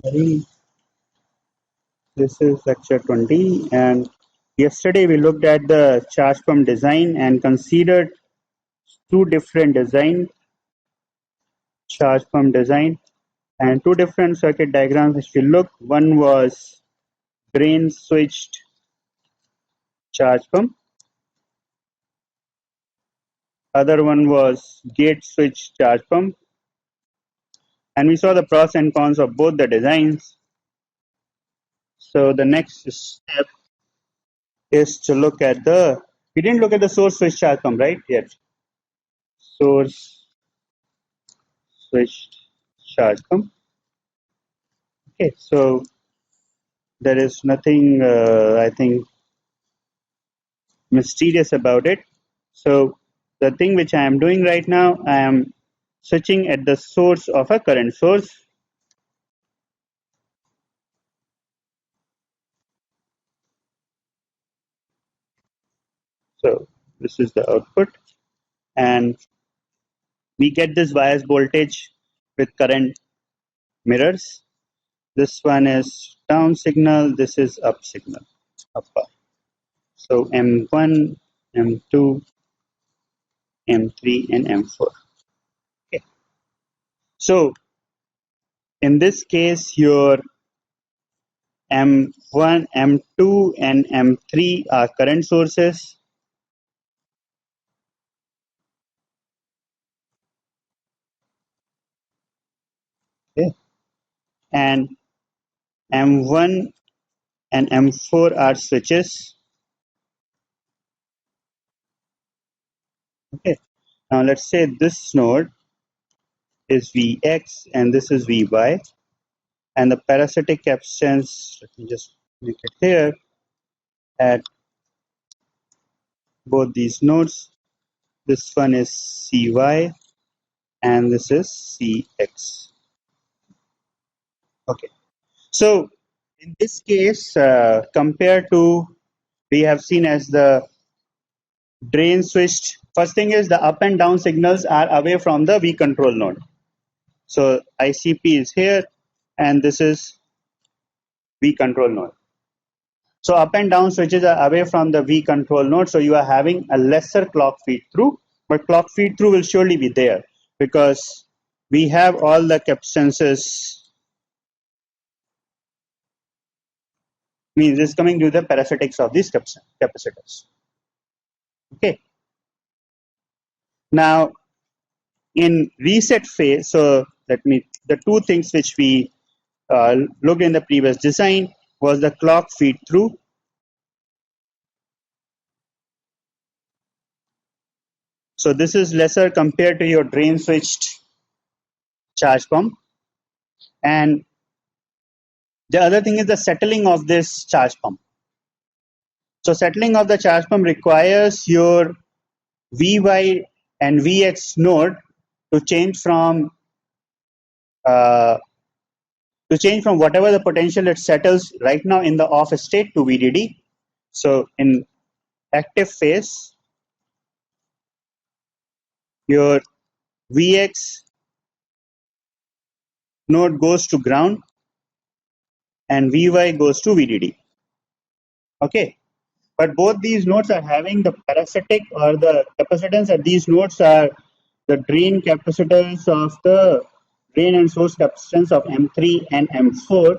Hari, this is lecture 20, and yesterday we looked at the charge pump design and considered two different charge pump design, and two different circuit diagrams which we looked. One was drain switched charge pump, other one was gate switched charge pump, and we saw the pros and cons of both the designs. So the next step is to look at we didn't look at the source switch charge pump, right? Yet. Source switched charge pump. Okay, so there is nothing, I think, mysterious about it. So the thing which I am doing right now, I am switching at the source of a current source. So this is the output, and we get this bias voltage with current mirrors. This one is down signal, this is up signal, upper. So M1, M2, M3, and M4. Okay. So in this case, your M1, M2, and M3 are current sources. Okay. And M1 and M4 are switches. Okay. Now let's say this node is Vx and this is Vy, and the parasitic capacitance, let me just make it here, at both these nodes. This one is Cy and this is Cx. Okay. So in this case, compared to we have seen as the drain switched, first thing is the up and down signals are away from the V control node. So ICP is here and this is V control node. So up and down switches are away from the V control node, so you are having a lesser clock feed through, but clock feed through will surely be there because we have all the capacitances, means it's coming to the parasitics of these capacitors. Okay. Now in reset phase, so the two things which we looked in the previous design was the clock feed through. So this is lesser compared to your drain switched charge pump. And the other thing is the settling of this charge pump. So settling of the charge pump requires your Vy and Vx node to change from whatever the potential it settles right now in the off state to VDD. So in active phase, your Vx node goes to ground and Vy goes to VDD. Okay, but both these nodes are having the parasitic or the capacitance at these nodes are the drain capacitance of the drain and source capacitance of M3 and M4,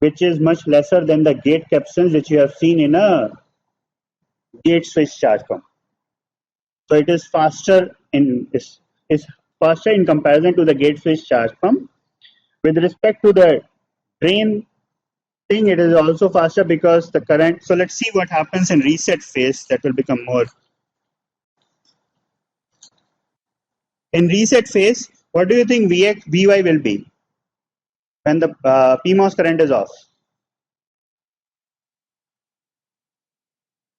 which is much lesser than the gate capacitance which you have seen in a gate switch charge pump. So it is faster is faster in comparison to the gate switch charge pump. With respect to the drain thing, it is also faster because the current. So let's see what happens in reset phase. That will become more. In reset phase, what do you think Vy will be when the PMOS current is off?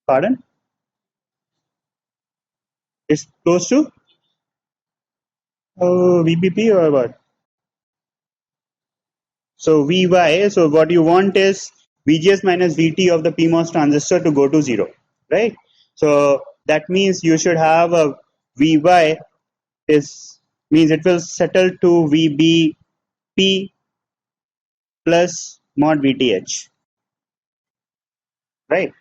Pardon? It's close to VBP or what? So Vy, so what you want is VGS minus VT of the PMOS transistor to go to 0, right? So that means you should have a Vy means it will settle to VBP plus mod VTH, right?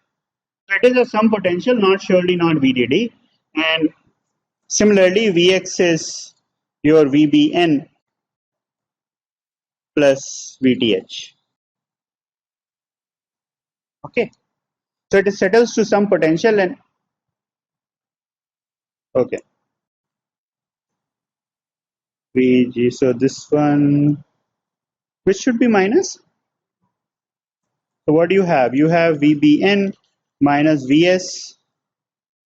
So it is a sum potential, not surely not VDD. And similarly, Vx is your VBN plus VTH. Okay, so it settles to some potential and okay. VG, so this one, which should be minus. So what do you have? You have VBN minus VS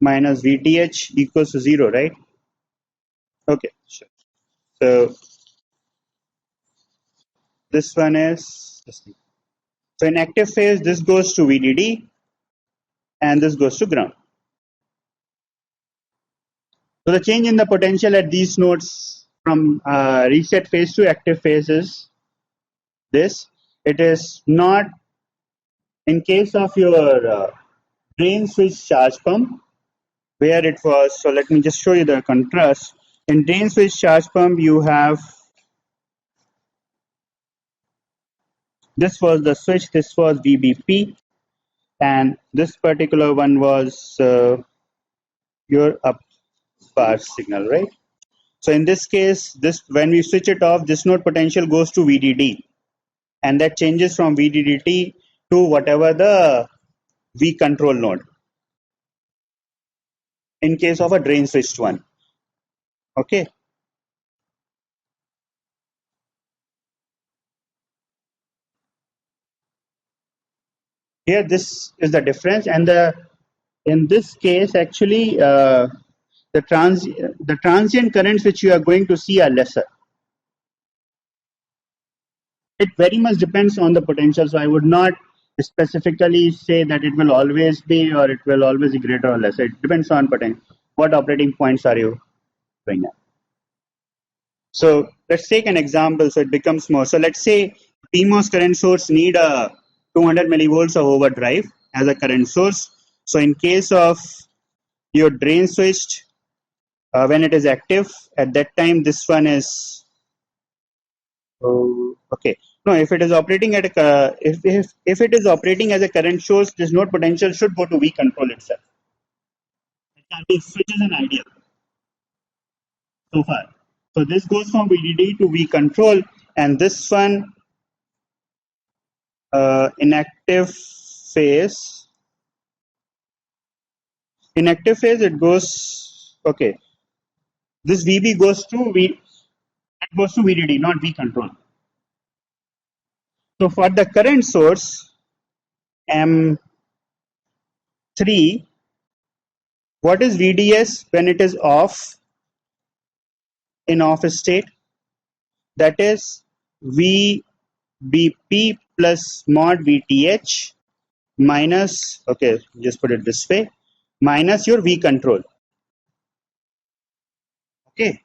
minus VTH equals to 0, right? Okay, sure. So this one is this thing. So in active phase, this goes to VDD and this goes to ground. So the change in the potential at these nodes from reset phase to active phase is this. It is not in case of your drain switch charge pump where it was. So let me just show you the contrast. In drain switch charge pump, you have this was the switch, this was VBP, and this particular one was your up bar signal, right? So in this case, this when we switch it off, this node potential goes to VDD, and that changes from VDDT to whatever the V control node in case of a drain switched one. Okay. Here, this is the difference, and in this case, actually, the transient currents which you are going to see are lesser. It very much depends on the potential, so I would not specifically say that it will always be or it will always be greater or lesser. It depends on potential. What operating points are you doing at? So let's take an example so it becomes more. So let's say PMOS current source need a 200 millivolts of overdrive as a current source. So in case of your drain switched, when it is active, at that time this one is okay. No, if it is operating at a if it is operating as a current source, this node potential should go to V control itself. It can be switch is an idea so far. So this goes from VDD to V control, and this one inactive phase. Inactive phase it goes okay. This VB goes to V. It goes to VDD, not V control. So for the current source M3, what is VDS when it is off? In off state, that is VBP plus mod VTH minus, okay, just put it this way, minus your V control. Okay,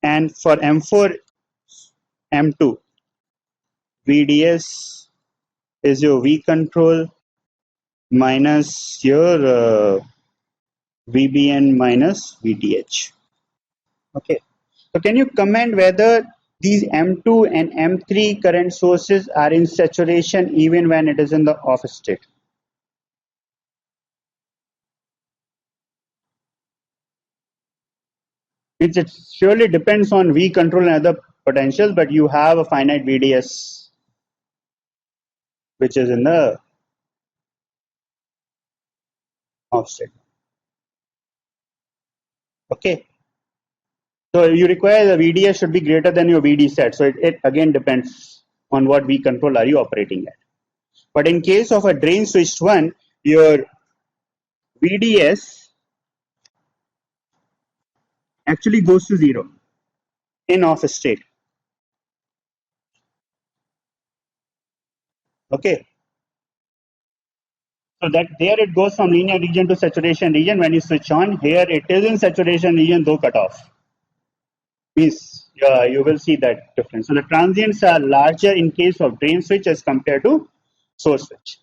and for M4, M2, VDS is your V control minus your VBN minus VTH. Okay. So can you comment whether these M2 and M3 current sources are in saturation even when it is in the off state? It surely depends on V control and other potentials, but you have a finite VDS which is in the off state. Okay. So you require the VDS should be greater than your VD set. So it again depends on what V control are you operating at. But in case of a drain switched one, your VDS actually goes to 0 in off state. Okay. So that there it goes from linear region to saturation region. When you switch on, here it is in saturation region though cut off. Means you will see that difference. So the transients are larger in case of drain switch as compared to source switch.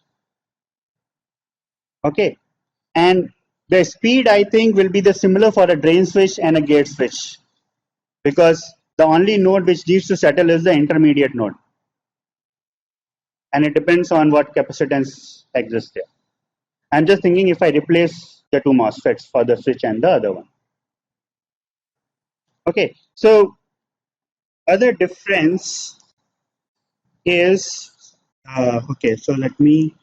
Okay, and the speed I think will be the similar for a drain switch and a gate switch, because the only node which needs to settle is the intermediate node. and it depends on what capacitance exists there. I'm just thinking if I replace the two MOSFETs for the switch and the other one. Okay, so other difference is okay. So let me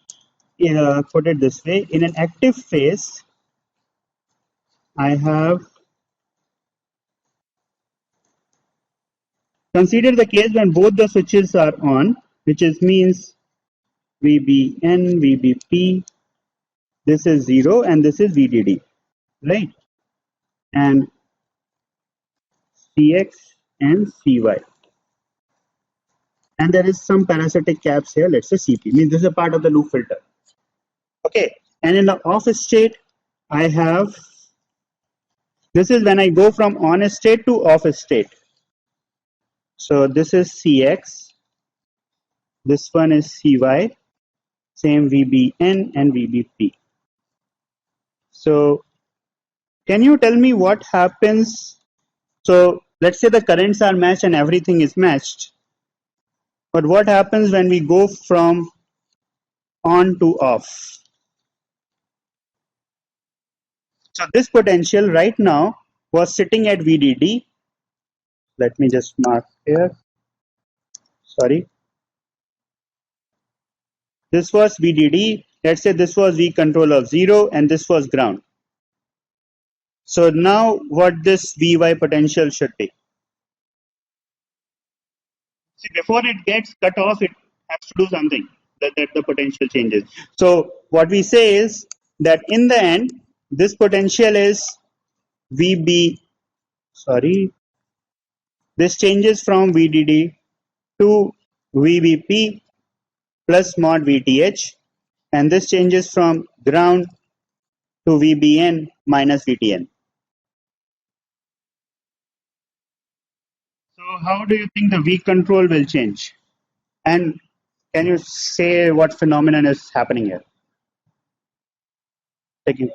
put it this way: in an active phase, I have consider the case when both the switches are on, which is means VBN, VBP. This is 0 and this is VDD, right? And CX and CY. And there is some parasitic caps here, let's say CP, means this is a part of the loop filter. Okay, and in the off state, I have, this is when I go from on state to off state. So this is CX, this one is CY, same VBN and VBP. So can you tell me what happens? So let's say the currents are matched and everything is matched. But what happens when we go from on to off? So this potential right now was sitting at VDD. Let me just mark here. Sorry. This was VDD. Let's say this was V control of 0 and this was ground. So now what this Vy potential should be? See, before it gets cut off, it has to do something that the potential changes. So what we say is that in the end, this potential is VB, sorry, this changes from VDD to VBP plus mod VTH, and this changes from ground to VBN minus VTN. So how do you think the V control will change? And can you say what phenomenon is happening here? Taking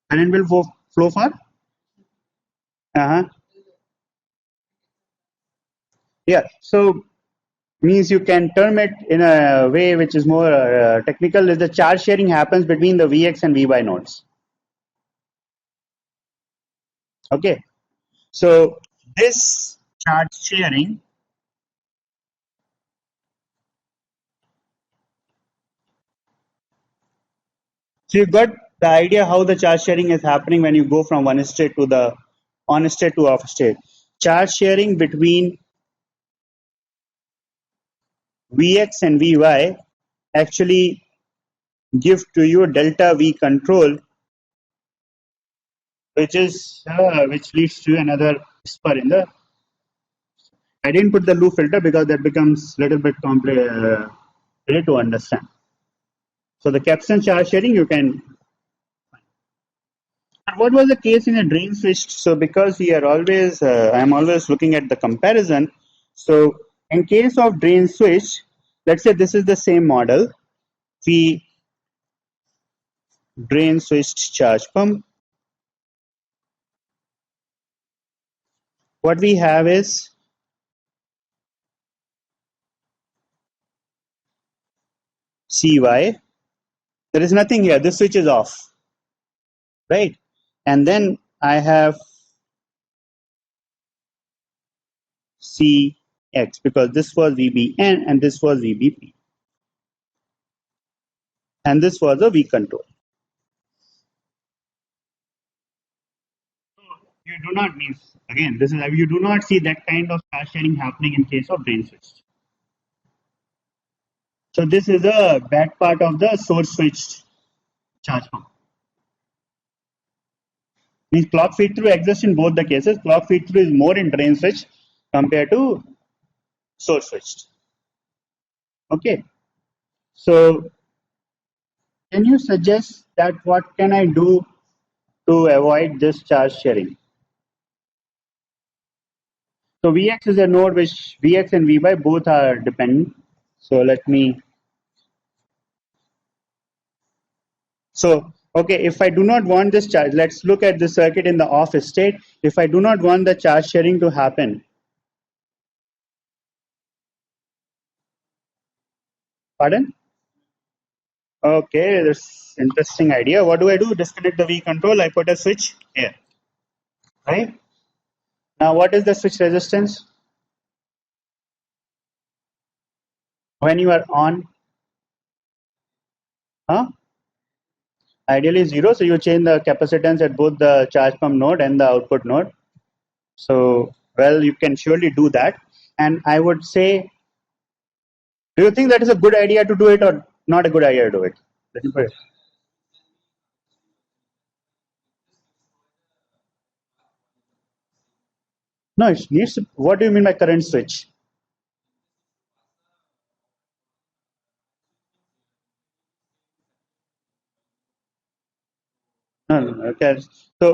and it will flow for? Yeah, so means you can term it in a way which is more technical, is the charge sharing happens between the Vx and Vy nodes. Okay, so this charge sharing so you got the idea how the charge sharing is happening when you go from one state to the on state to off state. Charge sharing between Vx and Vy actually give to you delta V control, which is which leads to another whisper in the. I didn't put the loop filter because that becomes a little bit complicated to understand. So the capacitance charge sharing you can. And what was the case in a drain switch? So because we are always, I'm always looking at the comparison. So in case of drain switch, let's say this is the same model. We drain switched charge pump. What we have is CY. There is nothing here. This switch is off, right? And then I have CX because this was VBN and this was VBP. And this was a V control. You do not mean, again, this is you do not see that kind of charge sharing happening in case of drain switch. So this is a bad part of the source switched charge pump. Means clock feed through exists in both the cases. Clock feed through is more in drain switch compared to source switched. Okay. So can you suggest that what can I do to avoid this charge sharing? So Vx is a node which Vx and Vy both are dependent. So let me. So Okay, if I do not want this charge, let's look at the circuit in the off state. If I do not want the charge sharing to happen, pardon? Okay, that's interesting idea. What do I do? Disconnect the V control. I put a switch here, right? Now, what is the switch resistance when you are on? Huh? Ideally zero. So you change the capacitance at both the charge pump node and the output node. So, well, you can surely do that. And I would say, do you think that is a good idea to do it or not a good idea to do it? Let me put it. No, it needs. What do you mean by current switch? No, no, no.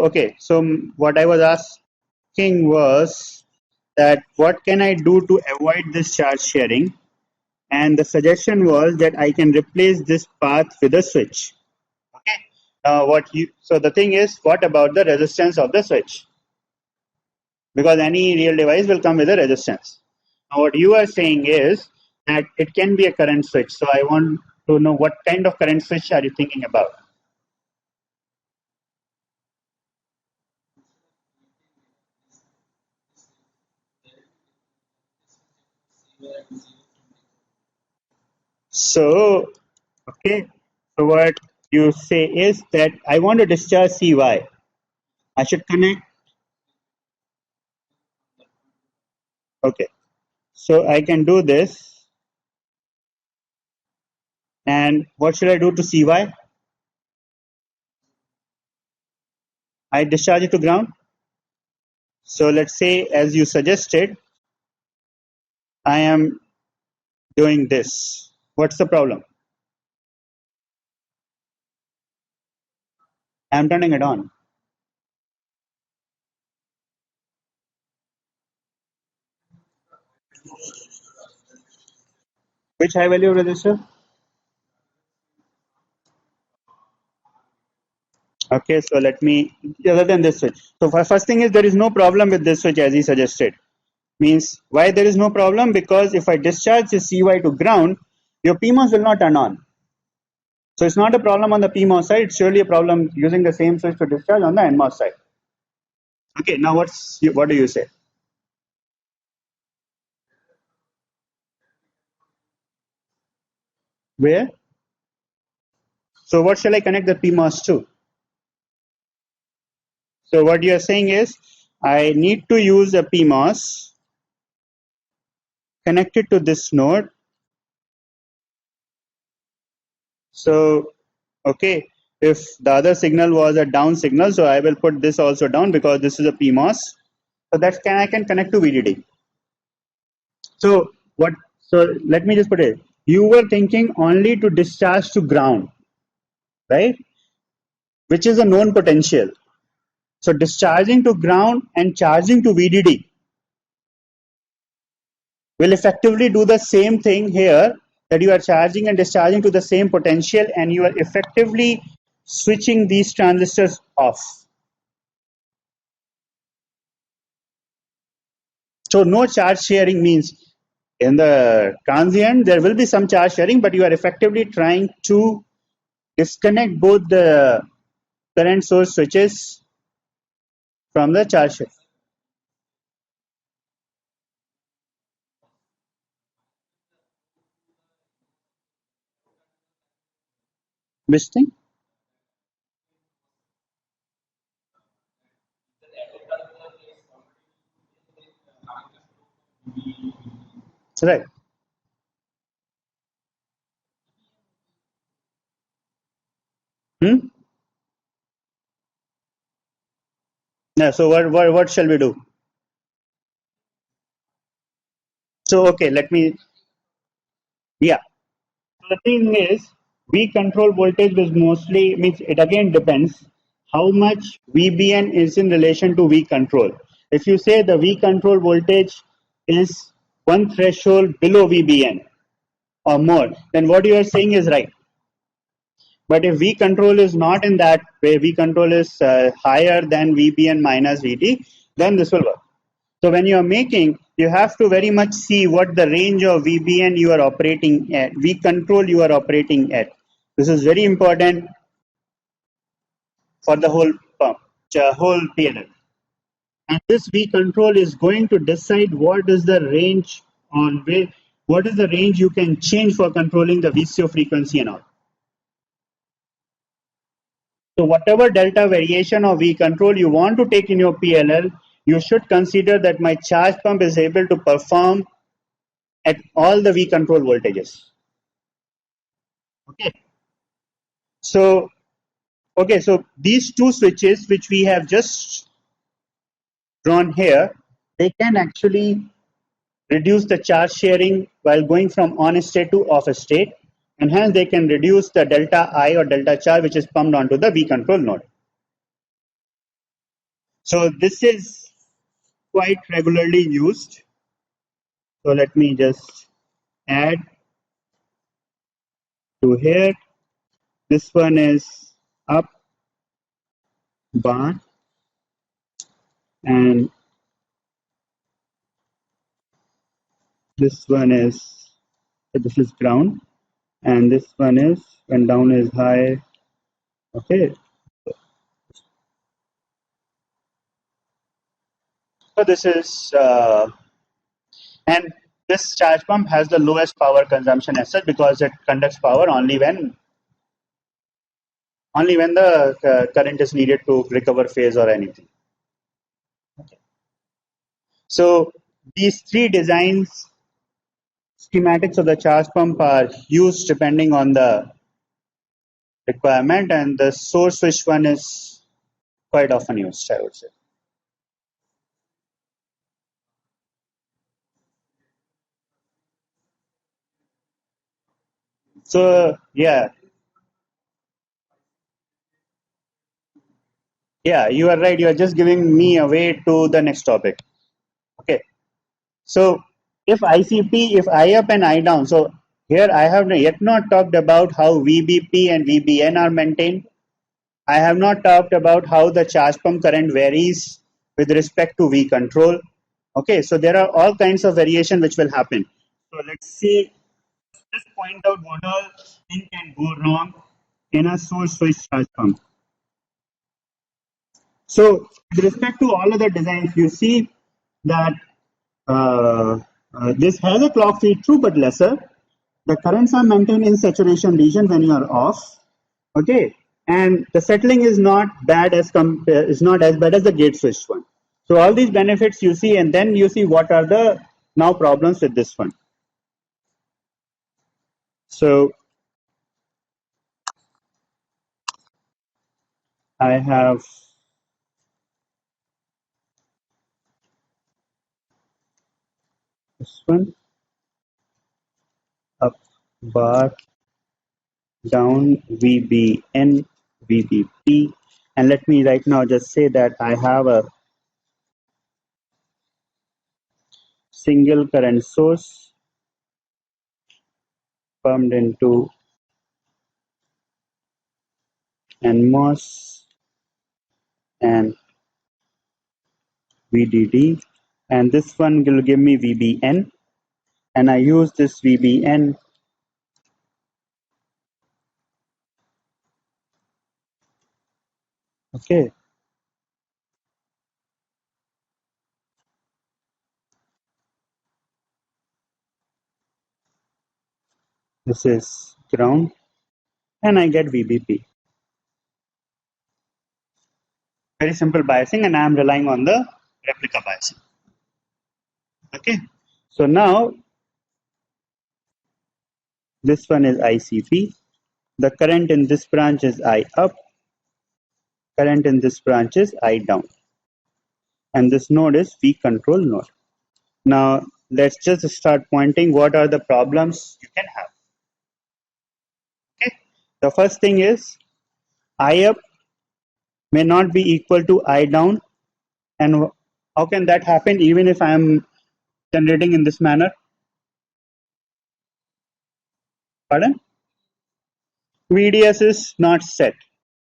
Okay. So what I was asking was that what can I do to avoid this charge sharing? And the suggestion was that I can replace this path with a switch. Okay. So the thing is, what about the resistance of the switch? Because any real device will come with a resistance. Now, what you are saying is that it can be a current switch. So I want to know what kind of current switch are you thinking about? So, okay. So what you say is that I want to discharge CY. I should connect. Okay. So I can do this. And what should I do to CY? I discharge it to ground. So let's say, as you suggested, I am doing this. What's the problem? I'm turning it on. Which high value resistor? Okay, so let me, other than this switch. So first thing is there is no problem with this switch as he suggested. Means why there is no problem? Because if I discharge the CY to ground, your PMOS will not turn on. So it's not a problem on the PMOS side, it's surely a problem using the same switch to discharge on the NMOS side. Okay, now what do you say? Where? So what shall I connect the PMOS to? So what you are saying is I need to use a PMOS connected to this node. So okay, if the other signal was a down signal, so I will put this also down because this is a PMOS. So I can connect to VDD. So what? So let me just put it. You were thinking only to discharge to ground, right? Which is a known potential. So discharging to ground and charging to VDD will effectively do the same thing here, that you are charging and discharging to the same potential and you are effectively switching these transistors off. So no charge sharing means in the transient there will be some charge sharing, but you are effectively trying to disconnect both the current source switches from the charge sharing. Which thing? Right. Hmm? Yeah, so what shall we do? So okay, let me, yeah. So the thing is, we control voltage is mostly, means it again depends how much VBN is in relation to V control. If you say the V control voltage is one threshold below VBN or more, then what you are saying is right. But if V control is not in that way, V control is higher than VBN minus VT, then this will work. So when you are making, you have to very much see what the range of VBN you are operating at, V control you are operating at. This is very important for the whole pump, whole PLL. And this V control is going to decide what is the range on where, what is the range you can change for controlling the VCO frequency and all. So whatever delta variation of V control you want to take in your PLL, you should consider that my charge pump is able to perform at all the V control voltages. Okay. So, okay, so these two switches which we have just drawn here, they can actually reduce the charge sharing while going from on state to off state, and hence they can reduce the delta I or delta charge which is pumped onto the V control node. So this is quite regularly used. So let me just add to here. This one is up bar, and this one is, so this is ground, and this one is when down is high. Okay, so this is and this charge pump has the lowest power consumption as such because it conducts power only when the current is needed to recover phase or anything. Okay. So these three designs schematics of the charge pump are used depending on the requirement, and the source switch one is quite often used, I would say. So yeah, you are right. You are just giving me away to the next topic. Okay, so if ICP, if I up and I down, so here I have yet not talked about how VBP and VBN are maintained. I have not talked about how the charge pump current varies with respect to V control. Okay, so there are all kinds of variation which will happen. So let's see, just point out what all thing can go wrong in a source switch charge pump. So with respect to all other designs, you see that this has a clock feed through but lesser. The currents are maintained in saturation region when you are off. Okay, and the settling is not bad as is not as bad as the gate switch one. So all these benefits you see, and then you see what are the now problems with this one. So I have this one up bar down VBN VBP, and let me right now just say that I have a single current source pumped into NMOS and VDD, and this one will give me VBN, and I use this VBN okay. This is ground, and I get VBP. Very simple biasing, and I am relying on the replica biasing. Okay, so now this one is ICP. The current in this branch is I up, current in this branch is I down, and this node is V control node. Now let's just start pointing what are the problems you can have. Okay, the first thing is I up may not be equal to I down, and how can that happen even if I am generating in this manner? Pardon? VDS is not set.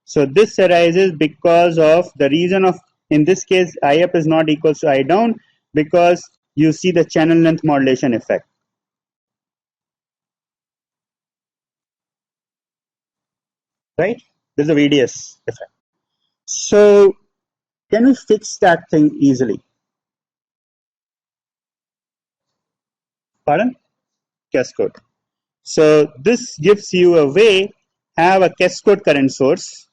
So this arises because of the reason of, in this case, I up is not equals to I down, because you see the channel length modulation effect, right? There's a VDS effect. So can we fix that thing easily? Pardon? Cascode. So this gives you a way, have a cascode current source.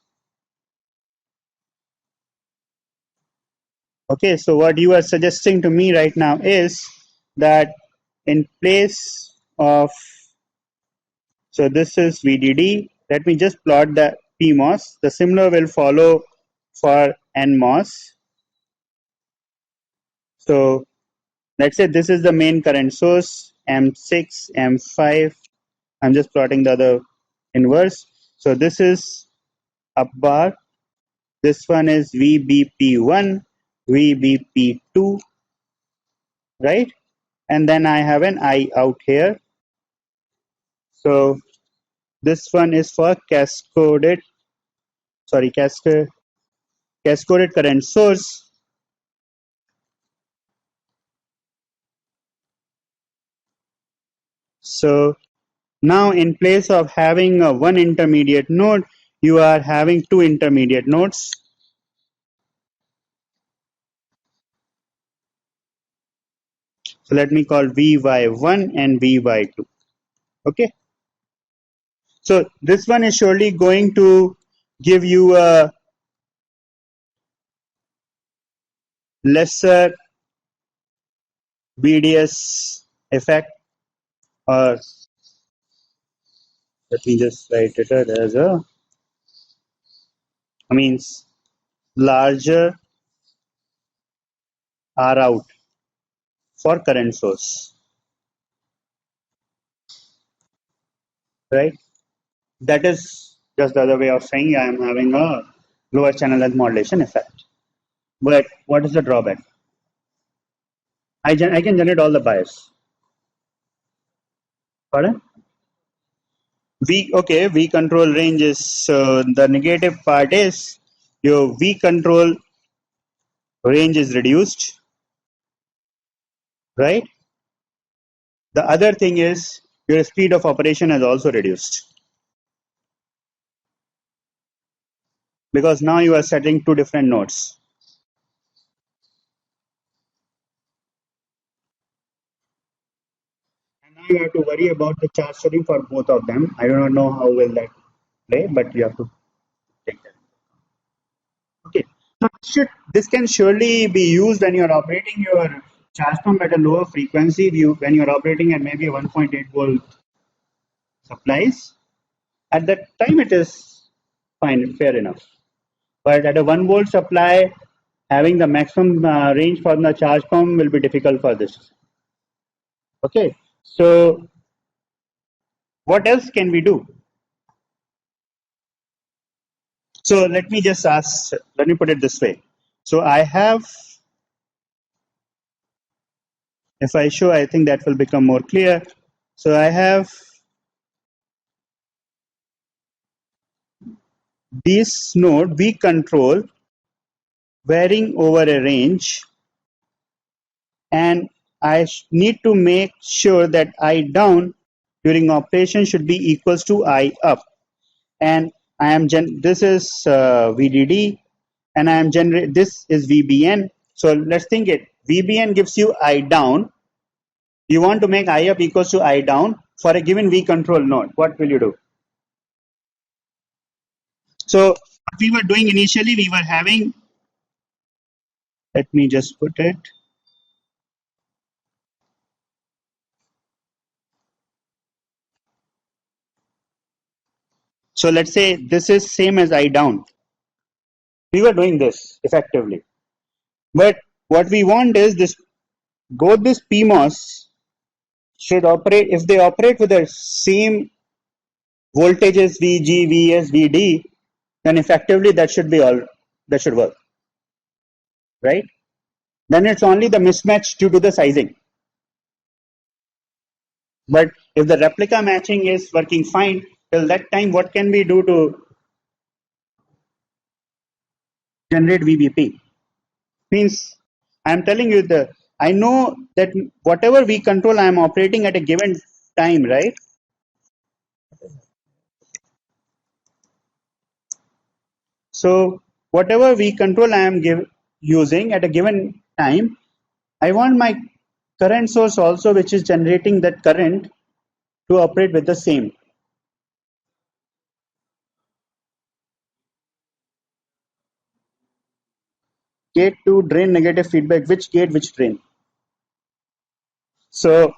Okay, so what you are suggesting to me right now is that in place of, so this is VDD, let me just plot the PMOS. The similar will follow for NMOS. So let's say this is the main current source, M6, M5. I'm just plotting the other inverse. So this is up bar. This one is VBP1, VBP2, right? And then I have an I out here. So this one is for cascoded current source. So now in place of having a one intermediate node, you are having two intermediate nodes. So let me call VY1 and VY2. Okay. So this one is surely going to give you a lesser VDS effect, or let me just write it as a, means larger R out for current source, right? That is just the other way of saying I am having a lower channel length modulation effect. But what is the drawback? I can generate all the bias. Pardon? V control range is, so the negative part is your V control range is reduced, right? The other thing is your speed of operation has also reduced, because now you are setting two different nodes. And now you have to worry about the charge setting for both of them. I do not know how will that play, but you have to take that. Okay. So this can surely be used when you are operating your charge pump at a lower frequency. When you are operating at maybe 1.8 volt supplies, at that time it is fine, fair enough. But at a 1 volt supply, having the maximum range for the charge pump will be difficult for this. Okay, so what else can we do? So let me just ask, let me put it this way. So I have, if I show, I think that will become more clear. So I have this node V control varying over a range, and I need to make sure that I down during operation should be equals to I up. And I am this is VDD, and I am this is VBN. So let's think it. VBN gives you I down. You want to make I up equals to I down for a given V control node. What will you do? So what we were doing initially, we were having, let me just put it. So let's say this is same as I down. We were doing this effectively. But what we want is this, both this PMOS should operate, if they operate with the same voltages VG, VS, VD, then effectively that should be all, that should work, right? Then it's only the mismatch due to the sizing. But if the replica matching is working fine, Till that time, what can we do to generate VBP? Means I'm telling you I know that whatever V control I am operating at a given time, right? So whatever V control I am using at a given time, I want my current source also, which is generating that current, to operate with the same. Gate to drain negative feedback. Which gate, which drain? So,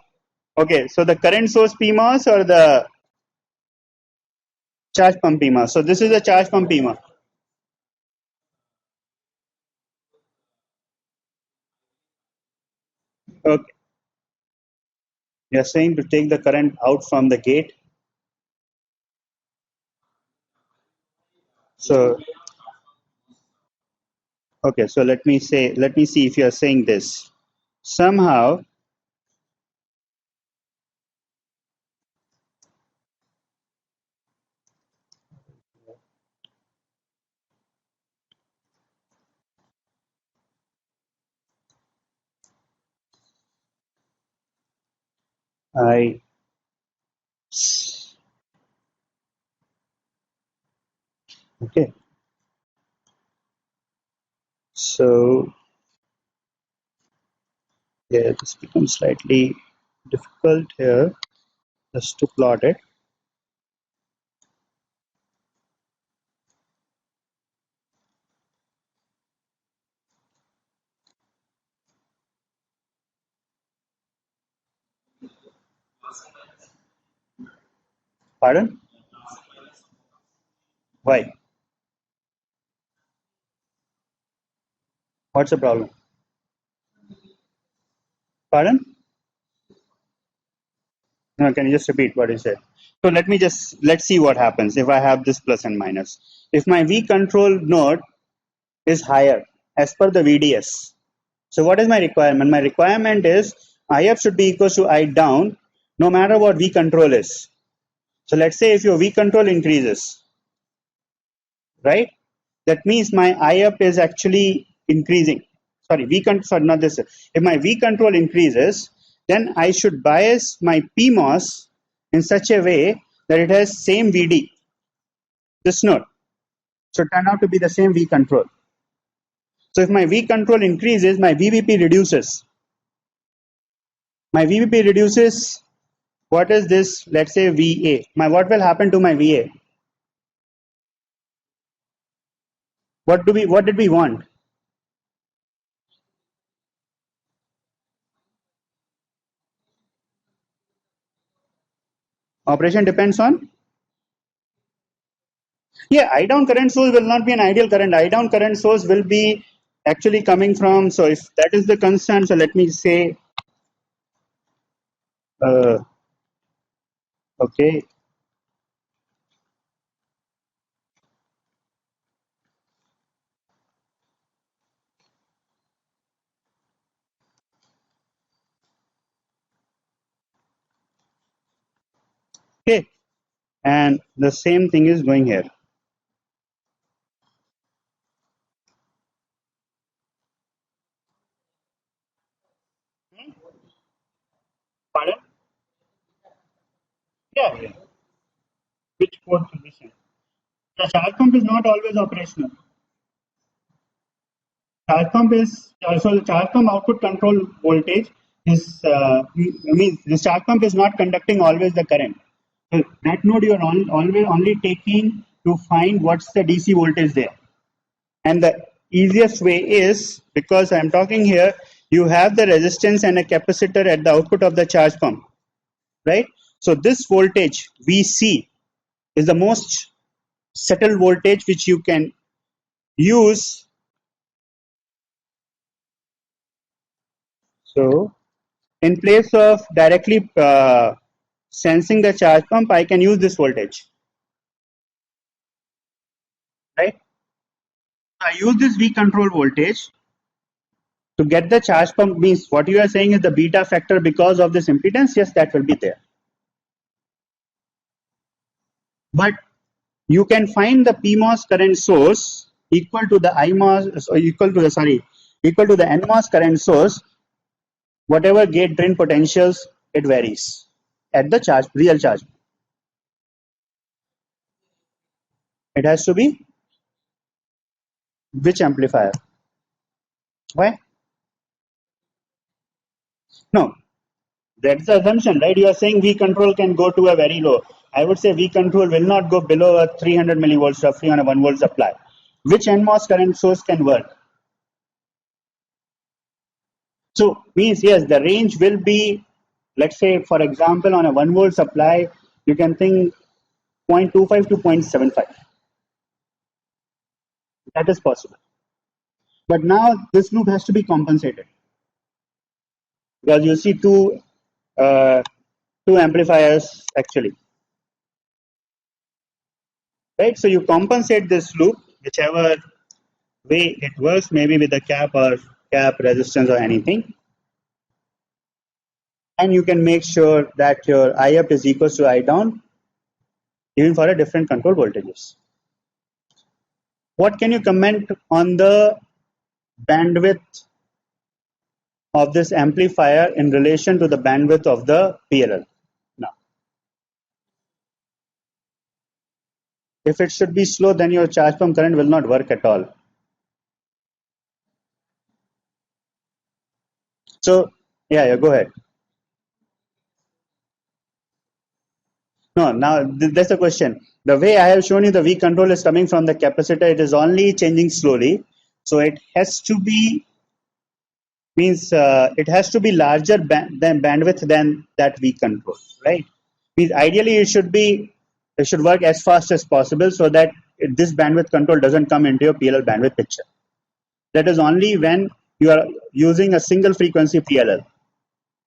okay, so the current source PMOS or the charge pump PMOS? So this is a charge pump PMOS. Okay, you're saying to take the current out from the gate. So, okay, so let me see if you're saying this. Somehow, I, okay, so yeah, this becomes slightly difficult here just to plot it. Pardon? Why? What's the problem? Pardon? No, can you just repeat what you said? So let's see what happens if I have this plus and minus. If my V control node is higher as per the VDS, so what is my requirement? My requirement is I up should be equals to I down no matter what V control is. So let's say if your V control increases, right? That means my I up is actually increasing. Sorry, not this. If my V control increases, then I should bias my PMOS in such a way that it has same VD. This node should turn out to be the same V control. So if my V control increases, my VBP reduces. My VBP reduces. What is this? Let's say VA. What will happen to my VA? What did we want? Operation depends on. Yeah, I down current source will not be an ideal current. I down current source will be actually coming from. So if that is the concern, so let me say, uh, okay, okay, and the same thing is going here. Pardon? Yeah, yeah. Which port position? The charge pump is not always operational. Charge pump is so the charge pump output control voltage is means the charge pump is not conducting always the current. So that node you are always only taking to find what's the DC voltage there. And the easiest way is, because I'm talking here, you have the resistance and a capacitor at the output of the charge pump, right? So this voltage VC is the most settled voltage which you can use. So in place of directly sensing the charge pump, I can use this voltage, right? I use this V control voltage to get the charge pump. Means what you are saying is the beta factor because of this impedance. Yes, that will be there. But you can find the PMOS current source equal to the IMOS, or equal to the NMOS current source. Whatever gate drain potentials, it varies at the charge, real charge. It has to be which amplifier? Why? No, that's the assumption, right? You are saying V control can go to a very low. I would say V control will not go below a 300 millivolts roughly on a 1 volt supply. Which NMOS current source can work? So means yes, the range will be, let's say for example, on a 1 volt supply, you can think 0.25 to 0.75. That is possible. But now this loop has to be compensated because you see uh, two amplifiers actually, right? So you compensate this loop whichever way it works, maybe with a cap or cap resistance or anything, and you can make sure that your I up is equal to I down even for a different control voltages. What can you comment on the bandwidth of this amplifier in relation to the bandwidth of the PLL? Now, if it should be slow, then your charge pump current will not work at all. So, yeah, go ahead. No, now that's the question. The way I have shown you the V control is coming from the capacitor. It is only changing slowly. So it has to be it has to be larger than bandwidth than that V control, right? Means ideally it should work as fast as possible so that this bandwidth control doesn't come into your PLL bandwidth picture. That is only when you are using a single frequency PLL.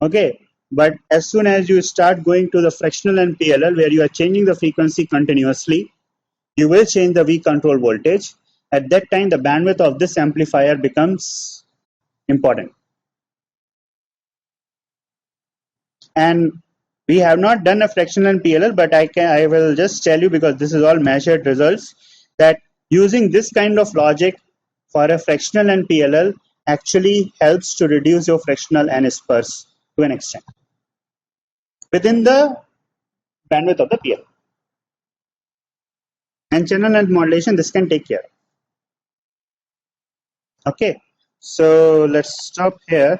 Okay, but as soon as you start going to the fractional and PLL where you are changing the frequency continuously, you will change the V control voltage. At that time, the bandwidth of this amplifier becomes important. And we have not done a fractional and PLL, but I will just tell you, because this is all measured results, that using this kind of logic for a fractional and PLL actually helps to reduce your fractional and spurs to an extent within the bandwidth of the PLL. And channel length modulation, this can take care. Okay, so let's stop here.